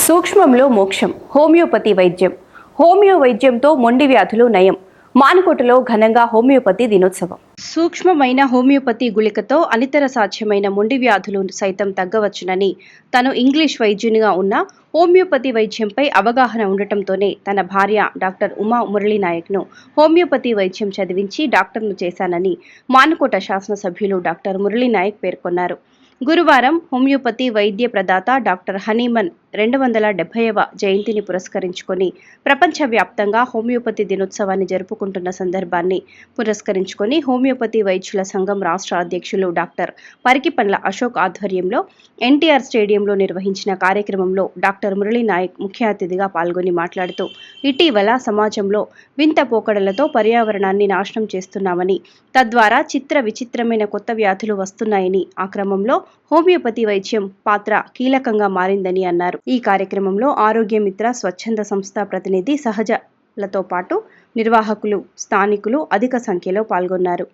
సూక్ష్మంలో మోక్షం హోమియోపతి వైద్యం. హోమియో వైద్యంతో మొండి వ్యాధులు నయం. మానుకోటలో ఘనంగా హోమియోపతి దినోత్సవం. సూక్ష్మమైన హోమియోపతి గుళికతో అనితర సాధ్యమైన మొండి వ్యాధులు సైతం తగ్గవచ్చునని తను ఇంగ్లీష్ వైద్యునిగా ఉన్న హోమియోపతి వైద్యంపై అవగాహన ఉండటంతోనే తన భార్య డాక్టర్ ఉమా మురళీనాయక్ను హోమియోపతి వైద్యం చదివించి డాక్టర్ను చేశానని మానుకోట శాసనసభ్యులు డాక్టర్ మురళీనాయక్ పేర్కొన్నారు. గురువారం హోమియోపతి వైద్య ప్రదాత డాక్టర్ హనీమన్ 270వ జయంతిని పురస్కరించుకొని ప్రపంచవ్యాప్తంగా హోమియోపతి దినోత్సవాన్ని జరుపుకుంటున్న సందర్భాన్ని పురస్కరించుకొని హోమియోపతి వైద్యుల సంఘం రాష్ట్ర అధ్యక్షులు డాక్టర్ పరికిపండ్ల అశోక్ ఆధ్వర్యంలో ఎన్టీఆర్ స్టేడియంలో నిర్వహించిన కార్యక్రమంలో డాక్టర్ మురళీనాయక్ ముఖ్య అతిథిగా పాల్గొని మాట్లాడుతూ ఇటీవల సమాజంలో వింత పోకడలతో పర్యావరణాన్ని నాశనం చేస్తున్నామని, తద్వారా విచిత్రమైన కొత్త వ్యాధులు వస్తున్నాయని, ఆ క్రమంలో హోమియోపతి వైద్యం పాత్ర కీలకంగా మారిందని అన్నారు. ఈ కార్యక్రమంలో ఆరోగ్య మిత్ర స్వచ్ఛంద సంస్థ ప్రతినిధి సహజలతో పాటు నిర్వాహకులు, స్థానికులు అధిక సంఖ్యలో పాల్గొన్నారు.